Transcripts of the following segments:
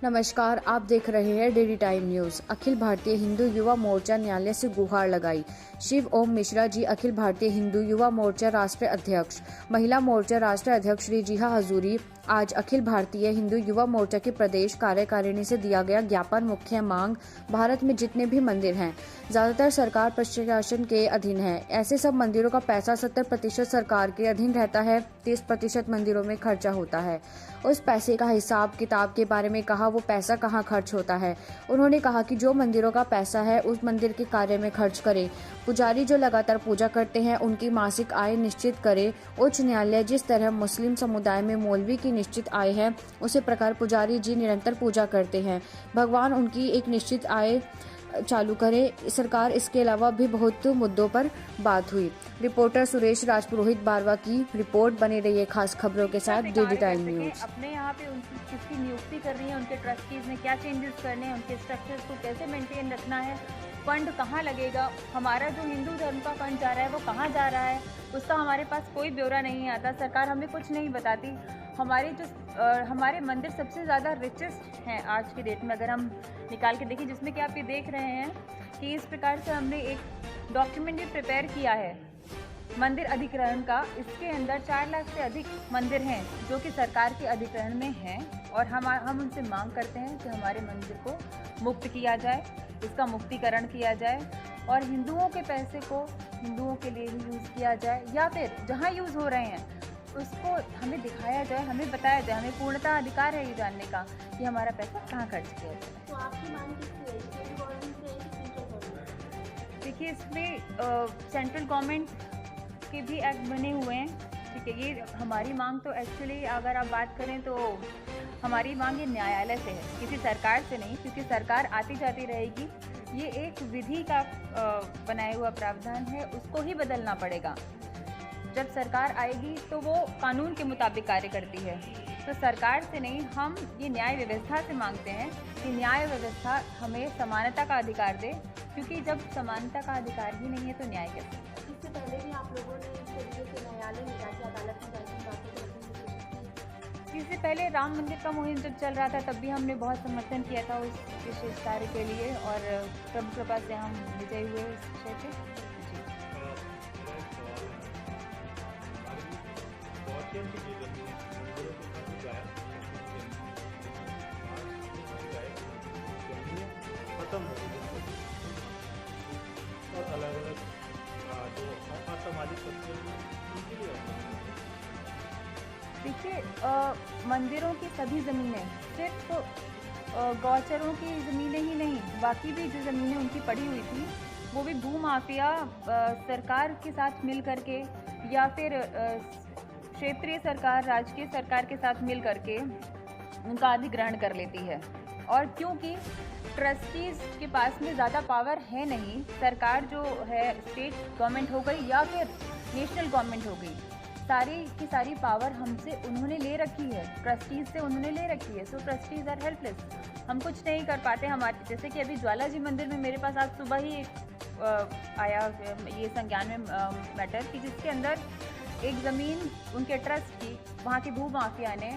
नमस्कार, आप देख रहे हैं daily time news. Akhil Bharatiya Hindu Yuva Morcha न्यायालय से गुहार लगाई। शिव ओम मिश्रा जी, अखिल भारतीय हिंदू युवा मोर्चा राष्ट्रीय अध्यक्ष। महिला मोर्चा राष्ट्रीय अध्यक्ष श्री जिहा हजूरी आज अखिल भारतीय हिंदू युवा मोर्चा की प्रदेश कार्यकारिणी से दिया गया ज्ञापन। मुख्य मांग, भारत में जितने भी मंदिर हैं ज्यादातर सरकार प्रशासन के अधीन है। ऐसे सब मंदिरों का पैसा 70% सरकार के अधीन रहता है। 30% मंदिरों में खर्चा होता है। उस पैसे का हिसाब किताब के बारे में कहा, वो पैसा कहाँ खर्च होता है। उन्होंने कहा कि जो मंदिरों का पैसा है उस मंदिर के कार्य में खर्च करें। पुजारी जो लगातार पूजा करते हैं उनकी मासिक आय निश्चित करे। उच्च न्यायालय जिस तरह मुस्लिम समुदाय में मौलवी की निश्चित आय है, उसी प्रकार पुजारी जी निरंतर पूजा करते हैं। भगवान उनकी एक निश्चित आय चालू करे। सरकार इसके अलावा भी बहुत मुद्दों पर बात हुई। रिपोर्टर सुरेश राजपुरोहित बारवा की रिपोर्ट। बने रहिए खास खबरों के साथ डेली टाइम न्यूज। अपने यहाँ पे उनकी किसकी नियुक्ति कर रही है, उनके ट्रस्टीज में क्या चेंजेस करने हैं, उनके स्ट्रक्चर्स को कैसे मेंटेन रखना है, फंड कहाँ लगेगा, हमारा जो हिंदू धर्म का फंड जा रहा है वो कहाँ जा रहा है, उसका हमारे पास कोई ब्यौरा नहीं आता। सरकार हमें कुछ नहीं बताती। हमारे मंदिर सबसे ज़्यादा रिचेस्ट हैं आज की डेट में, अगर हम निकाल के देखें, जिसमें कि आप ये देख रहे हैं कि इस प्रकार से हमने एक डॉक्यूमेंट भी प्रिपेयर किया है मंदिर अधिग्रहण का। इसके अंदर 4 लाख से अधिक मंदिर हैं जो कि सरकार के अधिग्रहण में हैं, और हम उनसे मांग करते हैं कि हमारे मंदिर को मुक्त किया जाए, इसका मुक्तिकरण किया जाए और हिंदुओं के पैसे को हिंदुओं के लिए ही यूज़ किया जाए, या फिर जहाँ यूज़ हो रहे हैं उसको हमें दिखाया जाए, हमें बताया जाए। हमें पूर्णतः अधिकार है ये जानने का कि हमारा पैसा कहाँ खर्च किया जाए। तो आपकी मांग किसकी है? स्टेट गवर्नमेंट से है कि सेंट्रल गवर्नमेंट? देखिए, इसमें सेंट्रल गवर्नमेंट के भी एक्ट बने हुए हैं, ठीक है। ये हमारी मांग तो एक्चुअली अगर आप बात करें तो हमारी मांग ये न्यायालय से है, किसी सरकार से नहीं, क्योंकि सरकार आती जाती रहेगी। ये एक विधि का बनाया हुआ प्रावधान है, उसको ही बदलना पड़ेगा। जब सरकार आएगी तो वो कानून के मुताबिक कार्य करती है। तो सरकार से नहीं, हम ये न्याय व्यवस्था से मांगते हैं कि न्याय व्यवस्था हमें समानता का अधिकार दे, क्योंकि जब समानता का अधिकार ही नहीं है तो न्याय कैसे? इससे पहले भी आप लोगों ने इस तरीके से न्यायालय में जाके अदालत में जाके बातें करने की। इससे पहले राम मंदिर का मुहिम जब चल रहा था तब भी हमने बहुत समर्थन किया था उस विशेष कार्य के लिए, और प्रभु कृपा से हम विजयी हुए इस विषय पे। खत्म हो गई और अलग अलग जो असामाजिक तत्व उनके लिए देखिए, मंदिरों की सभी ज़मीनें, सिर्फ गौचरों की ज़मीनें ही नहीं, बाकी भी जो ज़मीनें उनकी पड़ी हुई थी वो भी भूमाफिया सरकार के साथ मिल करके या फिर क्षेत्रीय सरकार, राजकीय सरकार के साथ मिल करके उनका अधिग्रहण कर लेती है। और क्योंकि ट्रस्टीज़ के पास में ज़्यादा पावर है नहीं, सरकार जो है स्टेट गवर्नमेंट हो गई या फिर नेशनल गवर्नमेंट हो गई, सारी की सारी पावर हमसे उन्होंने ले रखी है, ट्रस्टीज़ से उन्होंने ले रखी है। सो ट्रस्टीज़ आर हेल्पलेस, हम कुछ नहीं कर पाते। हमारे जैसे कि अभी ज्वाला जी मंदिर में मेरे पास आज सुबह ही आया ये संज्ञान में मैटर कि जिसके अंदर एक ज़मीन उनके ट्रस्ट की, वहाँ के भूमाफिया ने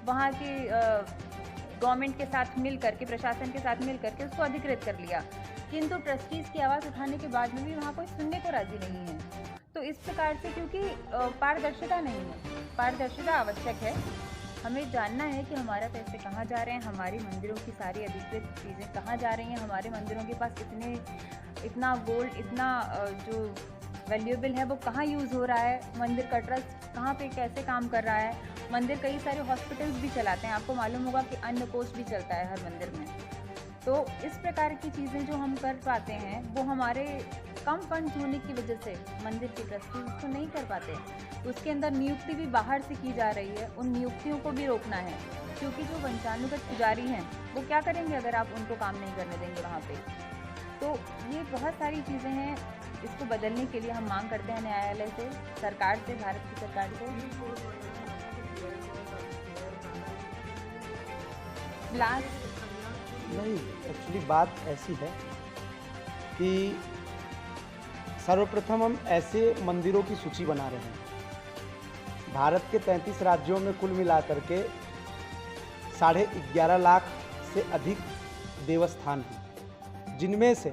वहाँ की गवर्नमेंट के साथ मिल करके, प्रशासन के साथ मिल करके उसको अधिकृत कर लिया, किंतु ट्रस्टीज़ की आवाज़ उठाने के बाद में भी वहाँ कोई सुनने को राज़ी नहीं है। तो इस प्रकार से, क्योंकि पारदर्शिता नहीं है, पारदर्शिता आवश्यक है। हमें जानना है कि हमारा पैसे कहाँ जा रहे हैं, हमारी मंदिरों की सारी अधिकृत चीज़ें कहाँ जा रही हैं, हमारे मंदिरों के पास इतना गोल्ड, इतना जो वैल्यूएबल है वो कहाँ यूज़ हो रहा है, मंदिर का ट्रस्ट कहाँ पे कैसे काम कर रहा है। मंदिर कई सारे हॉस्पिटल्स भी चलाते हैं, आपको मालूम होगा कि अन्न कोष भी चलता है हर मंदिर में। तो इस प्रकार की चीज़ें जो हम कर पाते हैं वो हमारे कम फंड्स होने की वजह से मंदिर के ट्रस्टी उसको नहीं कर पाते। उसके अंदर नियुक्ति भी बाहर से की जा रही है, उन नियुक्तियों को भी रोकना है, क्योंकि जो वंशानुगत पुजारी हैं वो क्या करेंगे अगर आप उनको काम नहीं करने देंगे वहाँ पे। तो ये बहुत सारी चीज़ें हैं, इसको बदलने के लिए हम मांग करते हैं न्यायालय से, सरकार से, भारत की सरकार से। नहीं, एक्चुअली बात ऐसी है कि सर्वप्रथम हम ऐसे मंदिरों की सूची बना रहे हैं। भारत के 33 राज्यों में कुल मिलाकर के 11.5 लाख से अधिक देवस्थान हैं, जिनमें से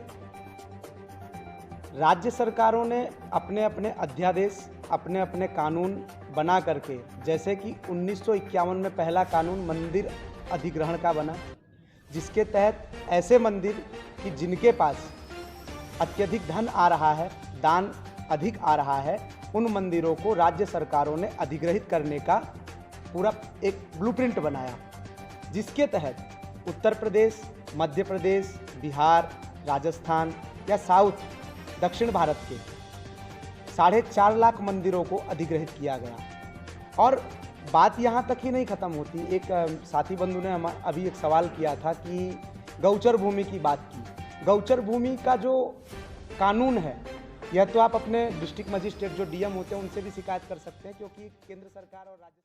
राज्य सरकारों ने अपने अपने अध्यादेश, अपने अपने कानून बना करके, जैसे कि 1951 में पहला कानून मंदिर अधिग्रहण का बना, जिसके तहत ऐसे मंदिर कि जिनके पास अत्यधिक धन आ रहा है, दान अधिक आ रहा है, उन मंदिरों को राज्य सरकारों ने अधिग्रहित करने का पूरा एक ब्लूप्रिंट बनाया, जिसके तहत उत्तर प्रदेश, मध्य प्रदेश, बिहार, राजस्थान या साउथ दक्षिण भारत के 4.5 लाख मंदिरों को अधिग्रहित किया गया। और बात यहाँ तक ही नहीं खत्म होती। एक साथी बंधु ने अभी एक सवाल किया था कि गौचर भूमि की बात की। गौचर भूमि का जो कानून है, यह तो आप अपने डिस्ट्रिक्ट मजिस्ट्रेट जो डीएम होते हैं उनसे भी शिकायत कर सकते हैं, क्योंकि केंद्र सरकार और राज्य